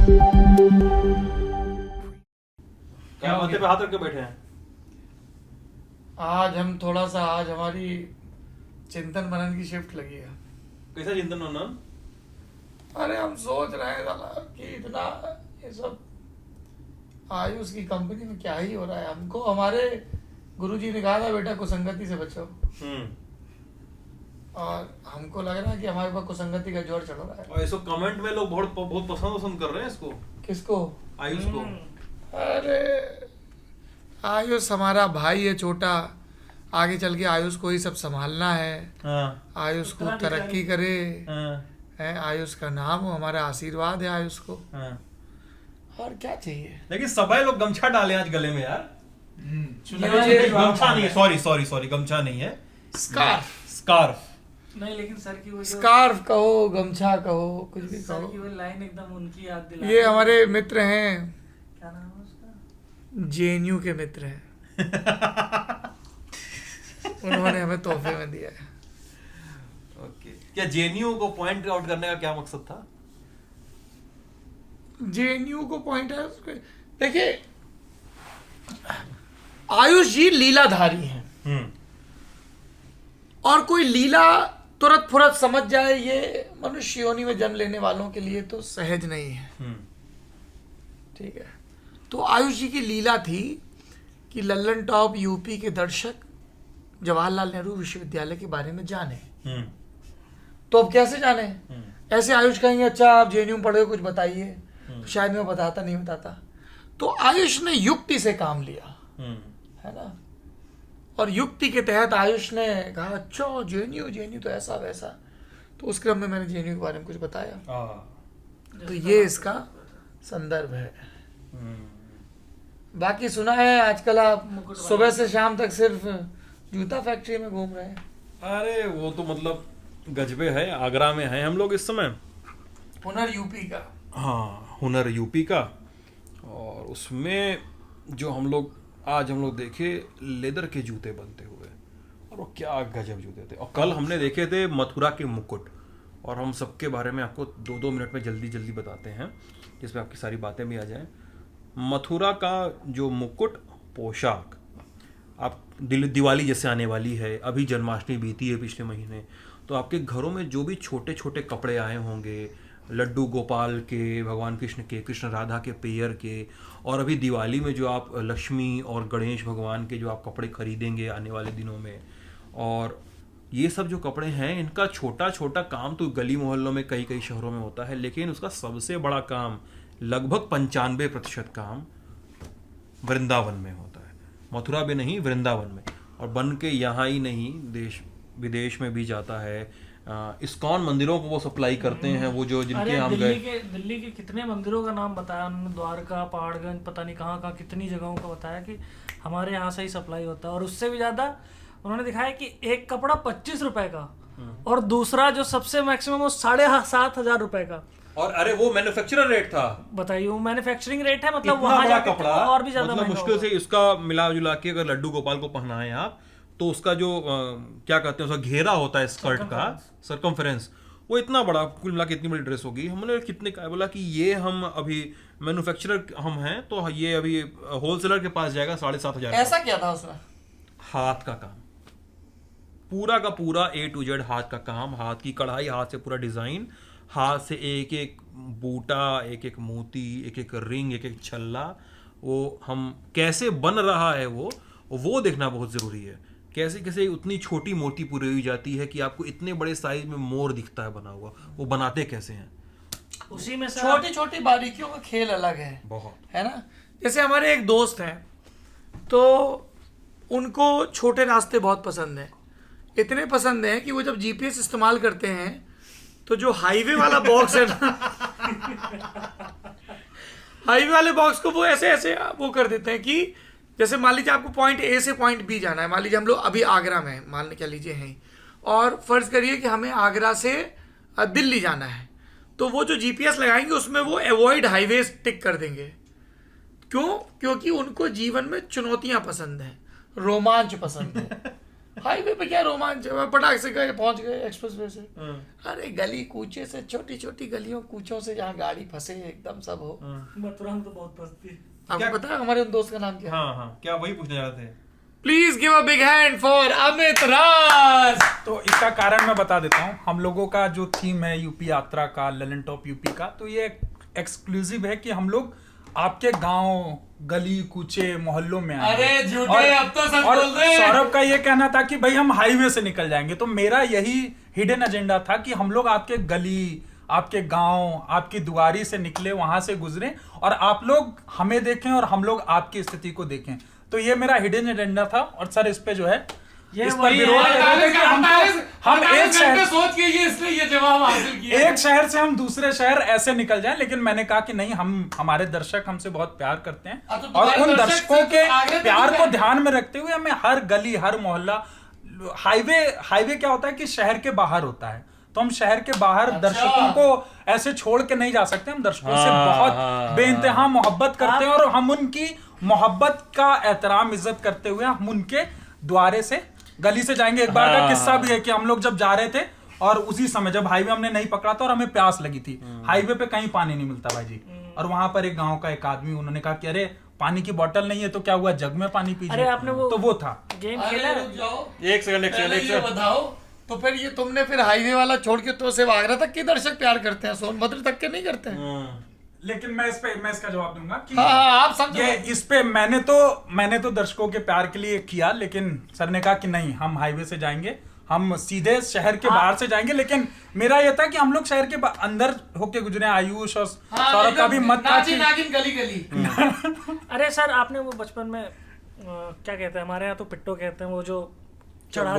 क्या माथे पे हाथ रख के बैठे हैं? आज हमारी चिंतन मनन की शिफ्ट लगी है। कैसा चिंतन मनन? अरे हम सोच रहे हैं साला कि इतना ये सब आयुष की कंपनी में क्या ही हो रहा है। हमको हमारे गुरुजी ने कहा था बेटा कुसंगति से बचो, और हमको लग रहा है कि हमारे पास कुसंगति का जोर चढ़ रहा है। और इसको कमेंट में लोग बहुत पसंद कर रहे हैं इसको। किसको? आयुष को। अरे आयुष हमारा भाई है छोटा, आगे चल के आयुष को ही सब संभालना है। हाँ। आयुष को तरक्की करे हाँ। है, आयुष का नाम हो, हमारा आशीर्वाद है आयुष को। हाँ। और क्या चाहिए? लेकिन सभी लोग गमछा डाले आज गले में यार। गमछा नहीं है, सॉरी गमछा नहीं है, स्कार्फ। नहीं, लेकिन सर की वो स्कार्फ कहो, गमछा कहो, कुछ भी सर की कहो। वो लाइन एकदम उनकी याद दिला। ये हमारे मित्र हैं, क्या नाम है उसका? जेएनयू के मित्र हैं। उन्होंने हमें तोहफे में दिया है। ओके, क्या जेएनयू को पॉइंट आउट करने का क्या मकसद था? जेएनयू को पॉइंट है उसके, देखिए आयुष जी लीलाधारी हैं, और कोई लीला तुरंत फुरत समझ जाए ये मनुष्य योनि में जन्म लेने वालों के लिए तो सहज नहीं है। ठीक है, तो आयुष जी की लीला थी कि लल्लन टॉप यूपी के दर्शक जवाहरलाल नेहरू विश्वविद्यालय के बारे में जाने। तो अब कैसे जाने? ऐसे आयुष कहेंगे अच्छा आप जेएनयू में पढ़े हो, कुछ बताइए, तो शायद मैं नहीं बताता। तो आयुष ने युक्ति से काम लिया, है ना, और युक्ति के तहत आयुष ने कहा अच्छा जेएनयू तो ऐसा वैसा। तो उस क्रम में मैंने जेएनयू के बारे में कुछ बताया। तो ये इसका संदर्भ है। बाकी सुना है आजकल आप सुबह से शाम तक सिर्फ जूता फैक्ट्री में घूम रहे हैं। अरे वो तो मतलब गजबे है। आगरा में है हम लोग इस समय। हुनर यूपी का। हाँ, हुनर यूपी का। और उसमें जो हम लोग देखे लेदर के जूते बनते हुए, और वो क्या गजब जूते थे। और कल हमने देखे थे मथुरा के मुकुट, और हम सबके बारे में आपको 2-2 मिनट में जल्दी बताते हैं जिसमें आपकी सारी बातें भी आ जाएं। मथुरा का जो मुकुट, पोशाक, आप दिवाली जैसे आने वाली है, अभी जन्माष्टमी बीती है पिछले महीने, तो आपके घरों में जो भी छोटे छोटे कपड़े आए होंगे, लड्डू गोपाल के, भगवान कृष्ण के, कृष्ण राधा के पेयर के, और अभी दिवाली में जो आप लक्ष्मी और गणेश भगवान के जो आप कपड़े खरीदेंगे आने वाले दिनों में, और ये सब जो कपड़े हैं इनका छोटा छोटा काम तो गली मोहल्लों में कई शहरों में होता है, लेकिन उसका सबसे बड़ा काम, लगभग 95% काम वृंदावन में होता है। मथुरा में नहीं, वृंदावन में। और बन के यहाँ ही नहीं, देश विदेश में भी जाता है। इस्कॉन मंदिरों को वो सप्लाई करते हैं, वो जो जिनके हम गए। दिल्ली के कितने मंदिरों का नाम बताया उन्होंने, द्वारका, पहाड़गंज, पता नहीं कहाँ कितनी जगहों का बताया कि हमारे यहाँ से ही सप्लाई होता है। और उससे भी ज्यादा उन्होंने दिखाया कि एक कपड़ा 25 रुपए का, और दूसरा जो सबसे मैक्सिमम वो 7,500 रुपए का। और अरे वो मैन्युफैक्चरर रेट था, बताइए, वो मैन्युफैक्चरिंग रेट है। मतलब इतना वहां बड़ा जाके कपड़ा और भी ज्यादा मतलब मुश्किल से इसका मिला जुला के अगर लड्डू गोपाल को पहनाएं आप, तो उसका जो क्या कहते हैं, उसका घेरा होता है स्कर्ट का, सर्कमफेरेंस, वो इतना बड़ा, कुल मिला के इतनी बड़ी ड्रेस होगी। हमने कितने का बोला कि ये हम अभी मैन्युफैक्चरर हम हैं, तो ये अभी होलसेलर के पास जाएगा 7,500। ऐसा क्या था उसमें? हाथ का काम, पूरा का पूरा A to Z हाथ का काम, हाथ की कढ़ाई, हाथ से पूरा डिजाइन, हाथ से एक एक बूटा, एक एक मोती, एक एक रिंग, एक एक छल्ला, वो हम कैसे बन रहा है वो देखना बहुत जरूरी है। कैसे कैसे उतनी छोटी मोटी पूरी हुई जाती है कि आपको इतने बड़े साइज में मोर दिखता है बना हुआ, वो बनाते कैसे हैं? उसी में छोटी छोटी बारीकियों का खेल अलग है, बहुत, है ना। जैसे हमारे एक दोस्त हैं, तो उनको छोटे रास्ते बहुत पसंद हैं। इतने पसंद हैं कि वो जब जीपीएस इस्तेमाल करते हैं तो जो हाईवे वाला बॉक्स है ना, हाईवे वाले बॉक्स को वो ऐसे ऐसे वो कर देते हैं कि जैसे मान लीजिए आपको पॉइंट ए से पॉइंट बी जाना है। मान लीजिए हम लोग अभी आगरा में हैं, मान क्या लीजिए हैं, और फर्ज करिए कि हमें आगरा से दिल्ली जाना है, तो वो जो जीपीएस लगाएंगे उसमें वो अवॉइड हाईवे टिक कर देंगे। क्यों? क्योंकि उनको जीवन में चुनौतियां पसंद हैं, रोमांच पसंद है, हाईवे पे क्या रोमांच है, पटाख से गए पहुंच गए एक्सप्रेसवे से। अरे गली कूचे से, छोटी छोटी गलियों कूचों से जहाँ गाड़ी फंसे एकदम सब हो। मथुरा में तो बहुत फंसती है। आपको पता है हमारे उन दोस्त का नाम क्या है? हाँ हाँ, क्या वही पूछने जा रहे थे। Please give a big hand for Amit Raj. तो इसका कारण मैं बता देता हूँ। हम लोगों का जो थीम है यूपी यात्रा का, ललन टॉप यूपी का, तो ये एक्सक्लूसिव है कि हम लोग आपके गांव, गली कूचे, मोहल्लों में आए। अरे झूठे, अब तो सच बोल रहे हैं। सौरभ का ये कहना था कि भाई हम हाईवे से निकल जाएंगे, तो मेरा यही हिडन एजेंडा था कि हम लोग आपके गली, आपके गांव, आपकी दुआरी से निकले, वहां से गुजरे और आप लोग हमें देखें और हम लोग आपकी स्थिति को देखें। तो ये मेरा हिडन एजेंडा था। और सर इस पे जो है, इस पर विरोध कर रहे थे कि हम एक शहर सोच के ये इसलिए ये जवाब हासिल किया। एक शहर से हम दूसरे शहर ऐसे निकल जाएं, लेकिन मैंने कहा कि नहीं, हमारे दर्शक हमसे बहुत प्यार करते हैं और उन दर्शकों के प्यार को ध्यान में रखते हुए हमें हर गली, हर मोहल्ला, हाईवे क्या होता है कि शहर के बाहर होता है, तो हम शहर के बाहर दर्शकों को ऐसे छोड़ के नहीं जा सकते। हम दर्शकों से बहुत बेइंतहा मोहब्बत करते हैं और हम उनकी मोहब्बत का एहतराम, इज्जत करते हुए हम उनके द्वारे से, गली से जाएंगे। एक बार का किस्सा भी है कि हम लोग जब जा रहे थे और उसी समय जब हाईवे हमने नहीं पकड़ा था और हमें प्यास लगी थी, हाईवे पे कहीं पानी नहीं मिलता भाई जी, और वहां पर एक गांव का एक आदमी, उन्होंने कहा कि अरे पानी की बोतल नहीं है तो क्या हुआ, जग में पानी पीजिए। अरे आपने तो वो था गेम खेला है? एक सेकंड बताओ तो फिर ये तुमने फिर हाईवे वाला छोड़ के तो सिर्फ आगरा तक के दर्शक प्यार करते हैं, सोनभद्र तक के नहीं करते हैं? लेकिन मैं इसका जवाब दूंगा कि आप समझो। ये इस पे मैंने तो दर्शकों के प्यार के लिए किया, लेकिन सर ने कहा कि नहीं, हम हाईवे से जाएंगे, हम सीधे शहर के बाहर से जाएंगे। लेकिन मेरा ये था कि हम लोग शहर के अंदर होके गुजरे। आयुष और सौरभ का भी मत था कि गली गली। अरे सर, आपने वो बचपन में क्या कहते हैं, हमारे यहाँ तो पिट्टो कहते हैं, वो जो चढ़ा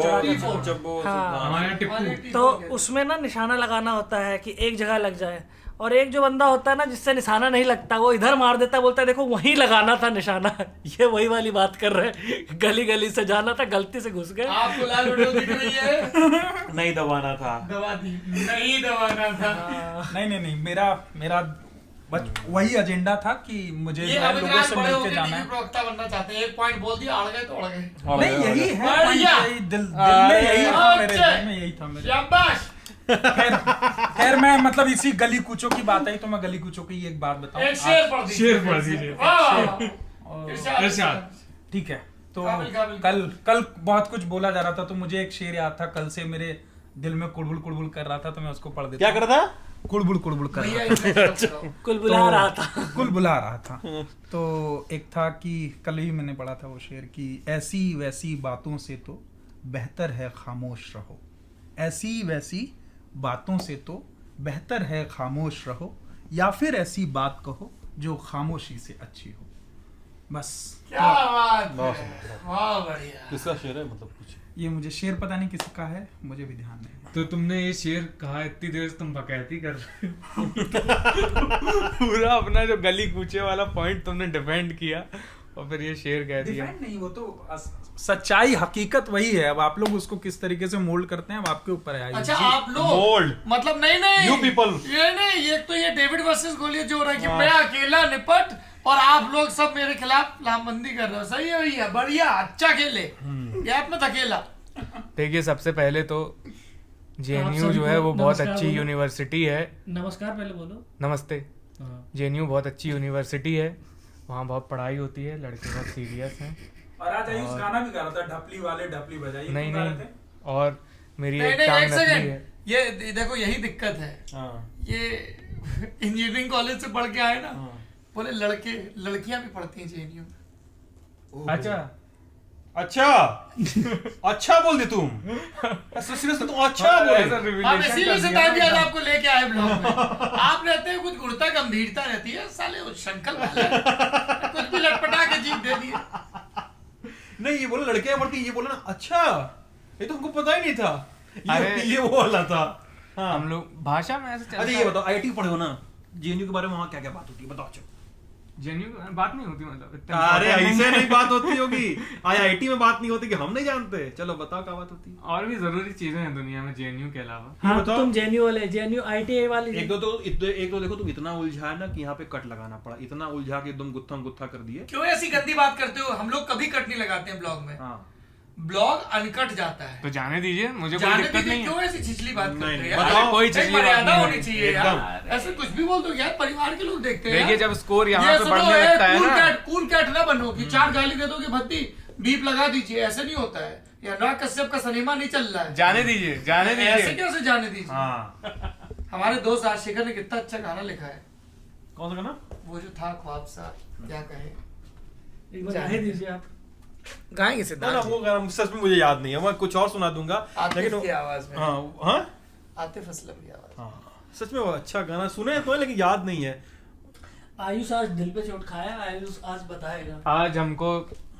तो उसमें ना निशाना लगाना होता है कि एक जगह लग जाए, और एक जो बंदा होता है ना जिससे निशाना नहीं लगता, वो इधर मार देता है, बोलता है देखो वहीं लगाना था निशाना। ये वही वाली बात कर रहे हैं, गली गली से जाना था, गलती से घुस गए। आपको लाल वीडियो दिख रही है? नहीं दबाना था, दबा दी, नहीं दबाना था। नहीं, मेरा बस वही एजेंडा था कि मुझे लोगों से मिलके जाना है। प्रवक्ता बनना चाहते हैं, एक पॉइंट बोल दिया, अड़ गए तो अड़ गए। नहीं, यही है दिल में, यही था मेरे दिल में, यही था मेरे। शाबाश। खैर मैं मतलब इसी गली कूचों की बात आई तो मैं गली कूचों की एक बात बताऊं। एक शेर पढ़ दीजिए। ठीक है, तो कल बहुत कुछ बोला जा रहा था, तो मुझे एक शेर याद था, कल से मेरे दिल में कुड़बुड़ कुड़बुड़ कर रहा था, तो मैं उसको पढ़ देता। क्या कर रहा था? कुड़बुड़ कुड़बुड़ कर रहा था, कुलबुला रहा था। कुलबुला रहा था। तो एक था कि कल ही मैंने पढ़ा था वो शेर कि ऐसी वैसी बातों से तो बेहतर है खामोश रहो, ऐसी वैसी बातों से तो बेहतर है खामोश रहो, या फिर ऐसी बात कहो जो खामोशी से अच्छी हो। बस क्या बात है, वाह बढ़िया। किसका शेर है, मतलब कुछ ये मुझे शेर पता नहीं किसका है, मुझे भी ध्यान नहीं। तो तुमने ये शेर कहा, इतनी देर से तुम बकैती कर रहे हो। पूरा अपना जो गली कूचे वाला पॉइंट तुमने डिफेंड किया और फिर ये शेर कह दिया। डिफेंड नहीं, वो तो सच्चाई, हकीकत वही है। अब आप लोग उसको किस तरीके से मोल्ड करते हैं, अब आपके ऊपर है। अच्छा आप लोग मोल्ड, मतलब नहीं यू पीपल, ये नहीं, ये तो ये डेविड वर्सेस गोलियत जो हो रहा है कि मैं अकेला निपट और आप लोग सब मेरे खिलाफ लामबंदी कर रहे हो। सही है भैया, बढ़िया, अच्छा खेले, गैप में अकेला। देखिए, सबसे पहले तो जेएनयू जो है वो बहुत अच्छी यूनिवर्सिटी है। नमस्कार पहले बोलो। नमस्ते। जेएनयू बहुत अच्छी यूनिवर्सिटी है, वहाँ बहुत पढ़ाई होती है, लड़के बहुत सीरियस हैं। और आज आयुष गाना भी गा रहा था, ढपली वाले ढपली बजाइए। नहीं, और मेरी एक नहीं, टांग एक नकली सेकंड, है। ये देखो यही दिक्कत है। ये इंजीनियरिंग कॉलेज से पढ़ के आए ना, बोले लड़के लड़कियां भी पढ़ती हैं जेएनयू में। अच्छा बोल दे तुम, सीरियसली तुम अच्छा बोले। आप इसीलिए सितार आज आपको लेके आए ब्लॉग में। आप रहते हैं कुछ गुणता गंभीरता रहती है, साले वो शंकल वाले कुछ भी लटपटा के जीत दे दिए। नहीं, ये बोला लड़कियां पढ़ती, ये बोला ना अच्छा, ये तो हमको पता ही नहीं था। अरे ये वो वाला था। हाँ। हम लोग भाषा में ऐसे चलता अच्छा है। ये बताओ, आईआईटी पढ़े हो ना, जेएनयू के बारे में वहाँ क्या क्या बात होती है, बताओ। अच्छा जेएनयू बात नहीं होती, मतलब इतना अरे important ऐसे नहीं बात होती होगी, आईआईटी में बात नहीं होती कि हम नहीं जानते। चलो बताओ क्या बात होती है। और भी जरूरी चीजें हैं दुनिया में जेएनयू के अलावा। हाँ, बताओ। तुम जेएनयू वाले, जेएनयू आईटीआई वाली। एक दो देखो, तुम इतना उलझा है ना कि यहाँ पे कट लगाना पड़ा, इतना उलझा के एकदम गुत्था गुत्था कर दिए। क्यों ऐसी गंदी बात करते हो? हम लोग कभी कट नहीं लगाते हैं ब्लॉग में। हाँ, ब्लॉग अनकट जाता है। तो जाने दीजिए, मुझे कोई जाने दिक्कत दीजिए, नहीं क्यों है। ऐसी छिछली बात करते हैं यार? बताओ, कोई एक छिछली बात मर्यादा नहीं होनी है। चाहिए यार, ऐसे कुछ भी बोल दो यार, परिवार के लोग देखते हैं देखिए, यार। जब स्कोर यहाँ ये पे सुनो, बढ़ने लगता है ना, कूल कैट ना बनो कि 4 गाली दे दोगे भत्ती बीप लगा दीजिए, ऐसे नहीं होता है। या अनुराग कश्यप का सिनेमा नहीं चल रहा है, जाने दीजिए, जाने ऐसे दीजिए। कैसे जाने दीजिए। हाँ हमारे दोस्त राजशेखर ने कितना अच्छा गाना लिखा है, कौन सा गाना? वो जो था ख्वाब सा, क्या कहे, एक बार गाने दीजिए आप। गाएंगे ना सिद्धार्थ ना, जी। वो गाना सच में मुझे याद नहीं है, मैं कुछ और सुना दूंगा। आतिफ लेकिन की आवाज में, हाँ हाँ आतिफ असलम की आवाज। हाँ, सच में वो अच्छा गाना सुने तो है, लेकिन याद नहीं है। आयुष आज दिल पे चोट खाया, आयुष आज बताएगा। आज हमको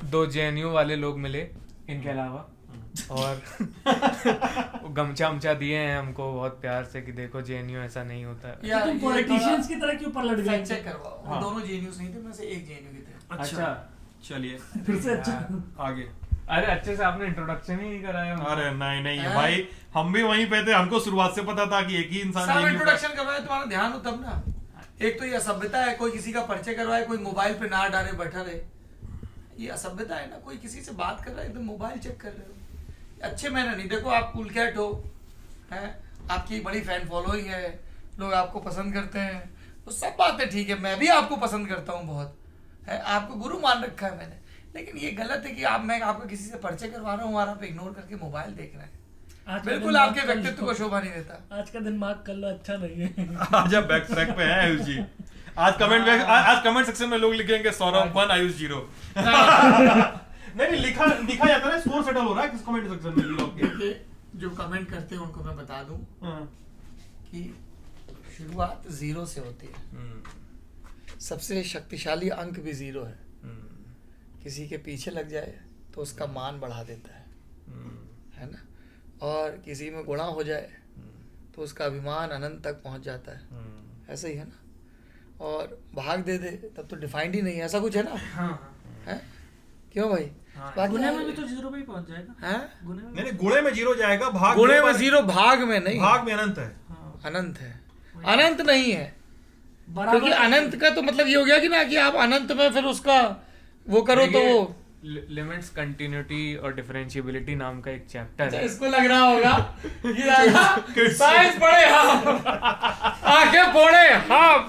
2 JNU वाले लोग मिले इनके अलावा, और वो गमछा उमछा दिए हैं हमको बहुत प्यार से कि देखो JNU ऐसा नहीं होता है। यार तुम ये पॉलिटिशियंस की तरह क्यों पलट गए? फैक्ट चेक करवाओ, वो हाँ। दोनों जेएनयू नहीं थे, मैं से एक जेएनयू के थे। अच्छा, चलिए फिर से अच्छा। आगे। अरे अच्छे से आपने इंट्रोडक्शन ही नहीं कराया हमको। अरे नहीं नहीं हाँ। भाई, हम भी वहीं पे थे, हमको शुरुआत से पता था कि एक ही इंसान सब JNU का- इंट्रोडक्शन करवाए, तुम्हारा ध्यान हो तब ना। एक तो ये असभ्यता है, कोई किसी का परिचय करवाए, कोई मोबाइल पे ना डाले बैठा रहे, ये असभ्यता है ना। कोई किसी से बात कर रहा है एकदम मोबाइल चेक कर रहे हो, अच्छे मैंने नहीं। देखो आप कूल कैट हो, हैं, आपकी बड़ी फैन फॉलोइंग है, लोग आपको पसंद करते हैं, तो सब बातें ठीक है, मैं भी आपको पसंद करता हूँ बहुत, है, आपको गुरु मान रखा है मैंने। लेकिन ये गलत है कि मैं आपका किसी से परिचय करवा रहा हूँ और आप इग्नोर करके मोबाइल देख रहे हैं, आज का बिल्कुल दिन आपके मार्क कर व्यक्तित्व लो। को शोभा नहीं देता। आज का दिन मार्क कर लो, अच्छा नहीं है। आज आप बैक ट्रैक पे हैं आयुष जी। आज कमेंट सेक्शन में लोग लिखेंगे सौरभ 1 आयुष 0। नहीं लिखा जाता है, स्कोर सेटल हो रहा है किस कमेंट सेक्शन में लोग के। देखिए, जो कमेंट करते हैं उनको मैं बता दूं हाँ। कि शुरुआत 0 से होती है, सबसे शक्तिशाली अंक भी 0 है। किसी के पीछे लग जाए तो उसका मान बढ़ा देता है ना, और किसी में गुणा हो जाए तो उसका अभिमान अनंत तक पहुंच जाता है, ऐसा ही है ना। और भाग दे दे तब तो डिफाइंड ही नहीं है, ऐसा कुछ है ना, है क्यों भाई? बाकी गुने में भी तो 0 पे ही पहुंच जाएगा। हैं? गुने में नहीं गुणे में 0 जाएगा, भाग गुणे में पर- 0, भाग में नहीं, भाग में अनंत है। अनंत है, अनंत नहीं है। बराबर क्योंकि अनंत का तो मतलब ये हो गया कि ना कि आप अनंत में फिर उसका वो करो तो वो लिमिट्स, कंटिन्यूटी और डिफरेंशिएबिलिटी नाम का एक चैप्टर है। इसको लग रहा होगा ये साइंस पढ़े हम, आंखें फोड़े हम,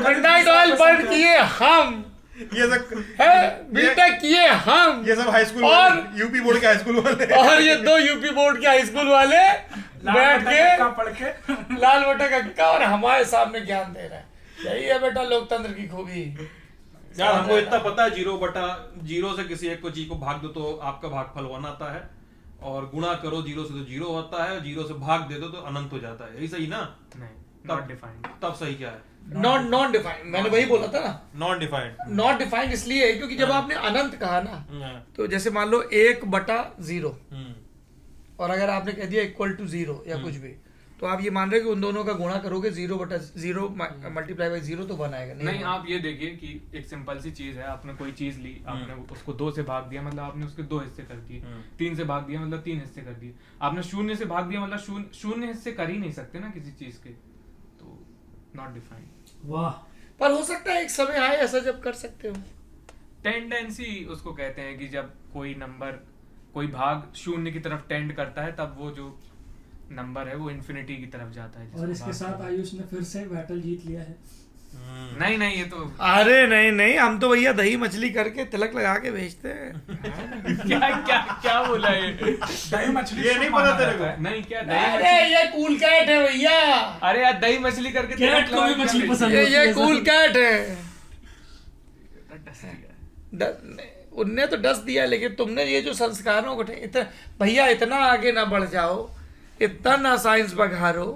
मिडनाइट ऑयल बर्न किए हम, ये सब बीटेक किए हम, ये सब हाई स्कूल और- वाले, यूपी बोर्ड के हाई स्कूल वाले। और ये 2 यूपी बोर्ड के हाई स्कूल वाले बैठ के पढ़ के लाल बटा का और हमारे सामने ज्ञान दे रहे हैं। यही है बेटा लोकतंत्र की खूबी। यार हमको इतना पता है 0/0 से किसी एक को चीज को भाग दो तो आपका भागफल 1 आता है, और गुणा करो 0 से तो 0 होता है, 0 से भाग दे दो तो अनंत हो जाता है। यही सही ना? नहीं, नॉट डिफाइंड। तब सही क्या है? नॉन डिफाइंड, मैंने वही बोला था ना, नॉन डिफाइंड। नॉट डिफाइंड इसलिए है क्योंकि जब आपने अनंत कहा ना, तो जैसे मान लो 1/0 और अगर आपने कह दिया इक्वल टू 0 या कुछ भी, तो आप ये मान रहे हो कि उन दोनों का गुणा करोगे 0/0 मल्टीप्लाई बाई 0 तो 1 आएगा। नहीं, आप ये देखिए कि एक सिंपल सी चीज है, आपने कोई चीज ली, आपने उसको 2 से भाग दिया मतलब आपने उसके 2 हिस्से कर दिए, 3 से भाग दिया मतलब 3 हिस्से कर दिए, आपने 0 से भाग दिया मतलब शून्य हिस्से कर ही नहीं सकते ना किसी चीज के, तो नॉट डिफाइंड। वाह, पर हो सकता है एक समय आए ऐसा जब कर सकते हो। टेंडेंसी उसको कहते हैं कि जब कोई नंबर, कोई भाग 0 की तरफ टेंड करता है, तब वो जो नंबर है वो इन्फिनिटी की तरफ जाता है। और इसके साथ आयुष ने फिर से बैटल जीत लिया है। नहीं नहीं, ये तो अरे नहीं नहीं, हम तो भैया दही मछली करके तिलक लगा के बेचते हैं। क्या क्या क्या बोला ये? दही मछली ये नहीं पता तेरे को? नहीं, क्या दही अरे ये कूल कैट है भैया, अरे यार, दही मछली करके कैट को भी मछली पसंद होती ये है। कूल कैट है। है। उनने तो डस दिया, लेकिन तुमने ये जो संस्कारों को भैया इतना आगे ना बढ़ जाओ, इतना ना साइंस बघारो,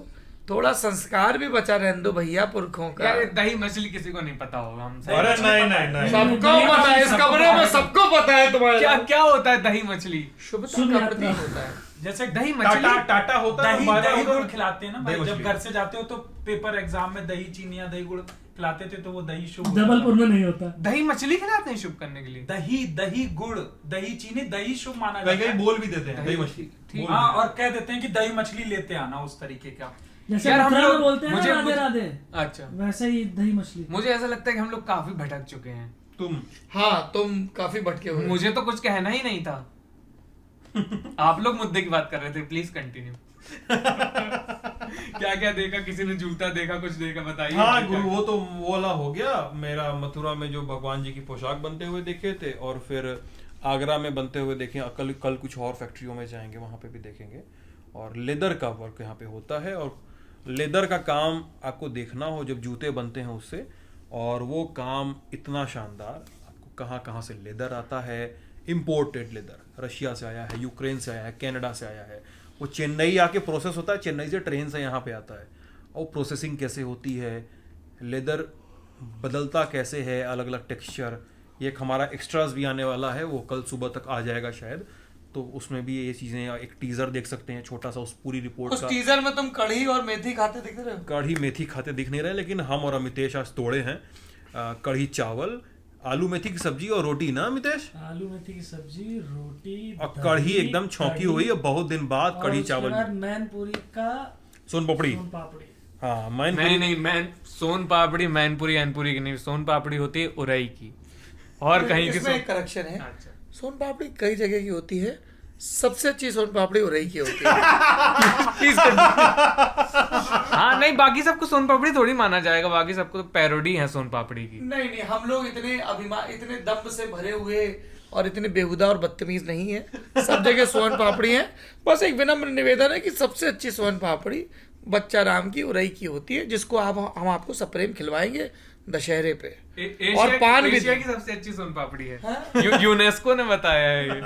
थोड़ा संस्कार भी बचा रहने दो भैया पुरखों का। यार, दही मछली किसी को नहीं पता होगा, हम अरे नहीं सबको पता है, इस कमरे में सबको पता है तुम्हारे। क्या क्या होता है दही मछली? शुभता का प्रतीक होता है। जैसे दही मछली टाटा होता है, दही हमारा दही होता है। गुड़ खिलाते हैं ना दही भाई, जब मछली। घर से जाते हो तो पेपर एग्जाम में दही चीनी या दही गुड़ खिलाते थे तो वो दही शुभ जबलपुर में नहीं होता। दही मछली खिलाते हैं शुभ करने के लिए? दही दही गुड़ दही चीनी दही शुभ माना कहीं जाता कहीं है। बोल भी देते हैं दही मछली। ठीक। बोल हाँ, भी और कह देते हैं कि दही मछली लेते आना, उस तरीके का। जैसे यार, हम मथुरा में लोग- बोलते हैं ना मुझे- राधे राधे, अच्छा, वैसे ही दही मछली। मुझे ऐसा लगता है कि हम लोग काफी भटक चुके हैं। तुम हाँ, तुम काफी भटके हुए। मुझे तो कुछ कहना ही नहीं था। आप लोग मुद्दे की बात कर रहे थे, प्लीज कंटिन्यू। क्या क्या देखा, किसी ने जूता देखा, कुछ देखा, बताइए। हाँ गुरु, वो तो वो वाला हो गया मेरा। मथुरा में जो भगवान जी की पोशाक बनते हुए देखे थे, और फिर आगरा में बनते हुए देखे। कल कुछ और फैक्ट्रियों में जाएंगे, वहां पे भी देखेंगे। और लेदर का वर्क यहाँ पे होता है, और लेदर का काम आपको देखना हो जब जूते बनते हैं उससे, और वो काम इतना शानदार। आपको कहाँ कहाँ से लेदर आता है, इम्पोर्टेड लेदर रशिया से आया है, यूक्रेन से आया है, कनाडा से आया है। वो चेन्नई आके प्रोसेस होता है, चेन्नई से ट्रेन से यहाँ पे आता है। और प्रोसेसिंग कैसे होती है, लेदर बदलता कैसे है, अलग अलग टेक्सचर। ये एक हमारा एक्स्ट्रास भी आने वाला है, वो कल सुबह तक आ जाएगा शायद। तो उसमें भी ये चीज़ें, एक टीजर देख सकते हैं छोटा सा उस पूरी रिपोर्ट उस का। टीजर में तुम कढ़ी और मेथी खाते दिख रहे हो। कढ़ी मेथी खाते दिख नहीं रहे, लेकिन हम और अमितेश आज तोड़े हैं कढ़ी चावल, आलू मेथी की सब्जी और रोटी ना अमितेश? आलू मेथी की सब्जी, रोटी और कढ़ी एकदम छौंकी हुई है, बहुत दिन बाद कढ़ी चावल। मैनपुरी का सोन पापड़ी। सोन पापड़ी। हाँ नहीं, मैं सोन पापड़ी मैनपुरी एनपुरी की नहीं, सोन पापड़ी होती है उरई की, और कहीं की इसमें एक करेक्शन है। अच्छा। सोन पापड़ी कई जगह की होती है, सबसे अच्छी सोन पापड़ी उरई की होती है। प्लीज हाँ नहीं, बाकी सबको सोन पापड़ी थोड़ी माना जाएगा, बाकी सबको तो पैरोडी है सोन पापड़ी की। नहीं, हम लोग इतने अभिमान, इतने दम्भ से भरे हुए और इतने बेहुदा और बदतमीज नहीं है। सब जगह सोन पापड़ी है। बस एक विनम्र निवेदन है कि सबसे अच्छी सोन पापड़ी बच्चा राम की उरई की होती है, जिसको हम आपको सप्रेम खिलवाएंगे दशहरे पे। और पान भी। एशिया की सबसे अच्छी सोन पापड़ी है। यूनेस्को ने बताया है ये।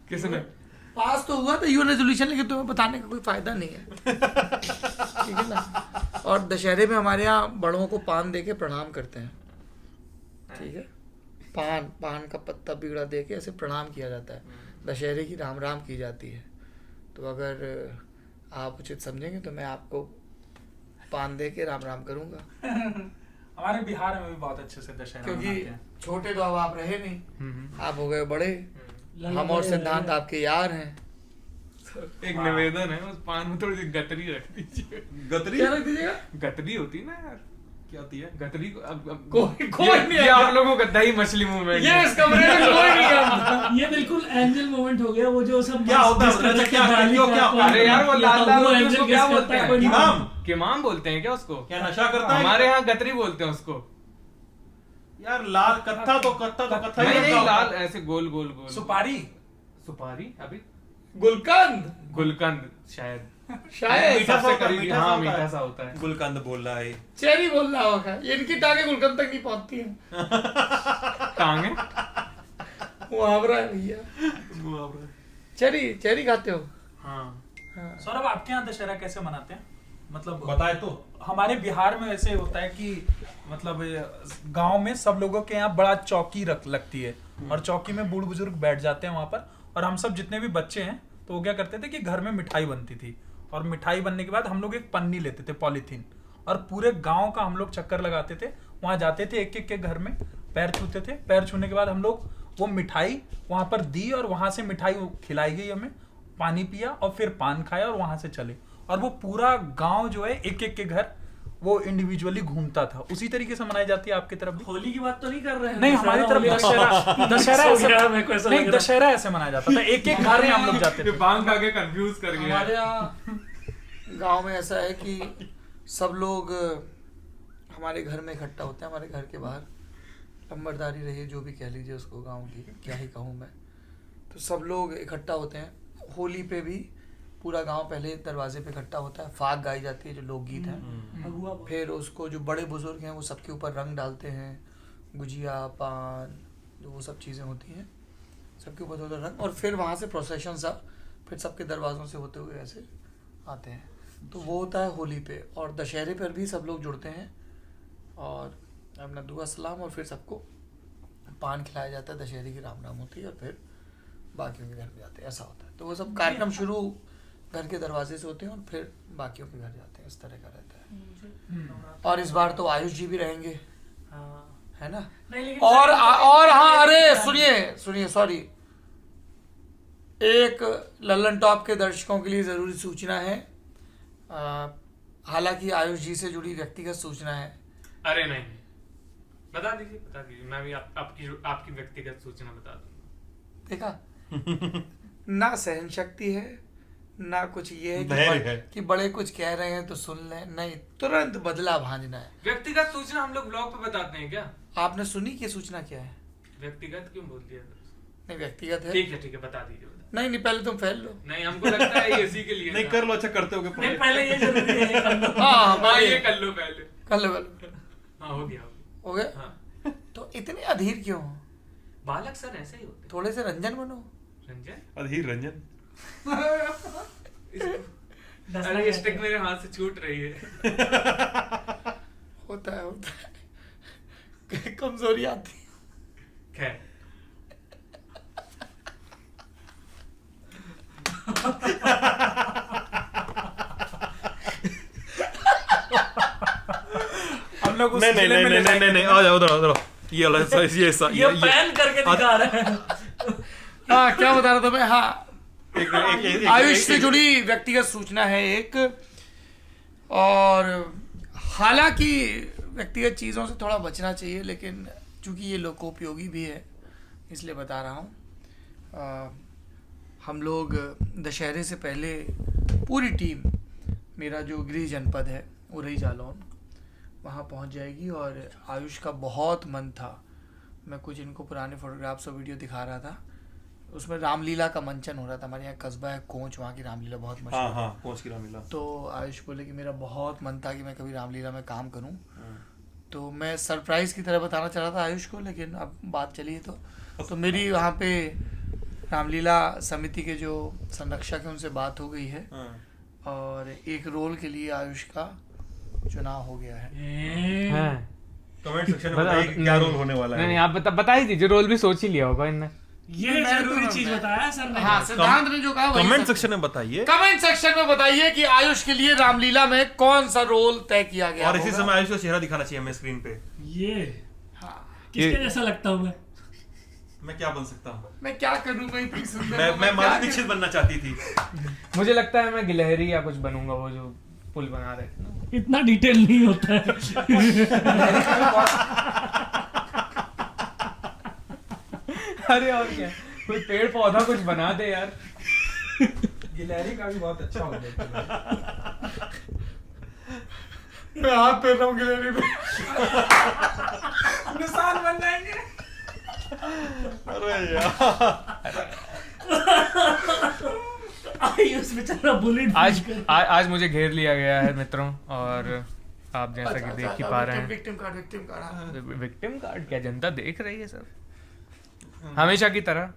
किसने? पास तो हुआ था यूएन रेजोल्यूशन, लेकिन तुम्हें बताने का कोई फायदा नहीं है। ठीक है ना। और दशहरे में हमारे यहाँ बड़ों को पान दे के प्रणाम करते हैं। ठीक है, पान का पत्ता बिगड़ा दे के ऐसे प्रणाम किया जाता है। दशहरे की राम राम की जाती है। तो अगर आप उचित समझेंगे तो मैं आपको पान दे के राम राम करूंगा। हमारे बिहार में भी बहुत अच्छे से दशहरा क्योंकि मनाते हैं। छोटे तो अब आप रहे नहीं, आप हो गए बड़े। हम और सिद्धांत आपके यार हैं। एक निवेदन है, उस पान में थोड़ी सी गतरी रख दीजिए। गतरी क्या रख दीजिएगा? गतरी होती है ना यार, क्या होती है? गतरी को अब कोई नहीं ये आप लोगों का दही मछली मुंह में। ये इस कमरे में कोई नहीं है। ये बिल्कुल एंजल मोमेंट हो गया, वो जो सब क्या होता है? डिस्कस क्या करके क्यों क्या? अरे यार वो लाल लाल होती है, उसको क्या एंजल बोलते हैं? इमाम? किमाम बोलते हैं क्या उसको? क्या नशा करता है? हमारे यहाँ गतरी बोलते हैं उसको। यार लाल कत्था तो कत्था ही नहीं होता है। लाल ऐसे गोल गोल गोल। सुपारी। सुपारी अभी गुलकंद गुलकंद शायद शायद मीठा सा सबसे होता है, करीबी। मीठा सा हाँ होता है। मीठा सा होता है। गुलकंद बोल रहा है। चेरी बोल रहा होगा। इनकी टांगे गुलकंद तक नहीं पहुंचती हैं। टांगे मुहावरा है भैया। चेरी खाते हो? हाँ। सौरभ, आपके यहाँ दशहरा कैसे मनाते हैं? मतलब बताए तो। हमारे बिहार में ऐसे होता है कि मतलब गांव में सब लोगों के यहाँ बड़ा चौकी लगती है, और चौकी में बूढ़ बुजुर्ग बैठ जाते हैं वहां पर। और हम सब जितने भी बच्चे हैं तो वो क्या करते थे कि घर में मिठाई बनती थी, और मिठाई बनने के बाद हम लोग एक पन्नी लेते थे, पॉलीथीन, और पूरे गांव का हम लोग चक्कर लगाते थे। वहां जाते थे एक एक के घर में, पैर छूते थे। पैर छूने के बाद हम लोग वो मिठाई वहां पर दी, और वहां से मिठाई खिलाई गई हमें, पानी पिया और फिर पान खाया और वहां से चले। और वो पूरा गांव जो है एक एक के घर वो इंडिविजुअली घूमता था। उसी तरीके से मनाई जाती है आपकी तरफ भी? होली की बात तो नहीं कर रहे हैं? नहीं, हमारी तरफ दशहरा ऐसे मनाया जाता था, एक एक घर में हम लोग जाते थे। बांग खा के कंफ्यूज कर गया। हमारे यहाँ गांव में ऐसा है कि सब लोग हमारे घर में इकट्ठा होते हैं। हमारे घर के बाहर लंबरदारी रही, जो भी कह लीजिए उसको, गांव की क्या ही कहूँ मैं। तो सब लोग इकट्ठा होते हैं। होली पे भी पूरा गांव पहले दरवाजे पे इकट्ठा होता है, फाग गाई जाती है जो लोकगीत है। फिर उसको जो बड़े बुजुर्ग हैं वो सबके ऊपर रंग डालते हैं, गुजिया, पान, जो वो सब चीज़ें होती हैं सबके ऊपर होता है रंग। और फिर वहाँ से प्रोसेशन सब फिर सबके दरवाज़ों से होते हुए ऐसे आते हैं। तो वो होता है होली पे। और दशहरे पर भी सब लोग जुड़ते हैं और अपना दुआ सलाम, और फिर सबको पान खिलाया जाता है। दशहरे की राम राम होती है और फिर बाकियों के घर में जाते हैं, ऐसा होता है। तो वो सब कार्यक्रम शुरू घर के दरवाजे से होते हैं और फिर बाकियों के घर जाते हैं, इस तरह का रहता है। और इस बार तो आयुष जी भी रहेंगे, है ना? नहीं, लेकिन और हाँ, अरे सुनिए सॉरी, एक लल्लन टॉप के दर्शकों के लिए ज़रूरी सूचना है। हालांकि आयुष जी से जुड़ी व्यक्तिगत सूचना है, अरे नहीं, बता दीजिए, मैं भी आपकी व्यक्तिगत सूचना बता दूंगा। देखा ना सहन शक्ति है ना कुछ, ये है धैर्य कि, है। कि बड़े कुछ कह रहे हैं तो सुन लें, नहीं तुरंत बदला भांजना है। व्यक्तिगत सूचना हम लोग ब्लॉग पे बताते हैं क्या? आपने सुनी कि सूचना क्या है? व्यक्तिगत क्यों बोल दिया? नहीं व्यक्तिगत है। ठीक है बता दीजिए। नहीं पहले तुम फैल लो। नहीं, हमको लगता है ये इसी के लिए नहीं था। कर लो, अच्छा करते हो नहीं पहले ये जरूरी है, ये कर लो। हाँ ये कर लो पहले। कर लो। हाँ हो गया। हो गया। हाँ, तो इतने अधीर क्यों हो? बालक सर ऐसे ही होते थोड़े से रंजन बनो। हैं। रंजन, अधीर रंजन। अरे ये स्टिक मेरे हाथ से छूट रही है। होता है कमजोरी आती है। खैर, हम लोग उस नहीं जिले में ले जाएंगे। नहीं, आ जाओ उधर ये वाला, ये पैन करके दिखा रहे हैं। हाँ क्या बता रहा था मैं? हाँ एक आयुष से जुड़ी व्यक्तिगत सूचना है एक, और हालांकि व्यक्तिगत चीज़ों से थोड़ा बचना चाहिए, लेकिन चूंकि ये लोकोपयोगी भी है इसलिए बता रहा हूँ। हम लोग दशहरे से पहले पूरी टीम, मेरा जो गृह जनपद है उरई जालौन, वहाँ पहुँच जाएगी। और आयुष का बहुत मन था, मैं कुछ इनको पुराने फोटोग्राफ्स और वीडियो दिखा रहा था, उसमें रामलीला का मंचन हो रहा था। हमारे यहाँ कस्बा है कोंच, वहाँ की रामलीला बहुत मशहूर है। हाँ कोच की रामलीला। तो आयुष बोले कि मेरा बहुत मन था कि मैं कभी रामलीला में काम करूं, तो मैं सरप्राइज की तरह बताना चाह रहा था आयुष को, लेकिन अब बात चली है तो मेरी वहाँ पे रामलीला समिति के जो संरक्षक हैं उनसे बात हो गई है, और एक रोल के लिए आयुष का चुनाव हो गया है। कमेंट सेक्शन में बताइए क्या रोल होने वाला है। नहीं आप बता ही दीजिए, रोल भी सोच ही लिया होगा इनने। ये जरूरी चीज बताया सर ने। हाँ सिद्धांत ने जो कहा वही कमेंट सच सेक्शन में बताइए, कमेंट सेक्शन में बताइए कि आयुष के लिए रामलीला में कौन सा रोल तय किया गया और इसी होगा। समय आयुष का चेहरा दिखाना चाहिए हमें स्क्रीन पे। ये हाँ, किसके जैसा लगता हूँ मैं क्या बन सकता हूँ? मैं क्या करूँ, मैं इतनी सुंदर हूँ, मैं क्या माधुरी दीक्षित बनना चाहती थी। मुझे लगता है मैं गिलहरी या कुछ बनूंगा, वो जो पुल बना रहे थे ना। इतना डिटेल नहीं होता है। अरे और क्या, कोई पेड़ पौधा कुछ बना दे यार। गिलहरी का भी बहुत अच्छा हो जाता मैं हाथ फेर रहा हूँ गिलहरी पे। निशान बन जाएंगे। अरे यार आयुष बेचारा बुलेट आज मुझे घेर लिया गया है मित्रों, और आप जैसा कि देख ही पा रहे हैं। विक्टिम कार्ड विक्टिम कार्ड क्या जनता देख रही है सब, हमेशा की तरह।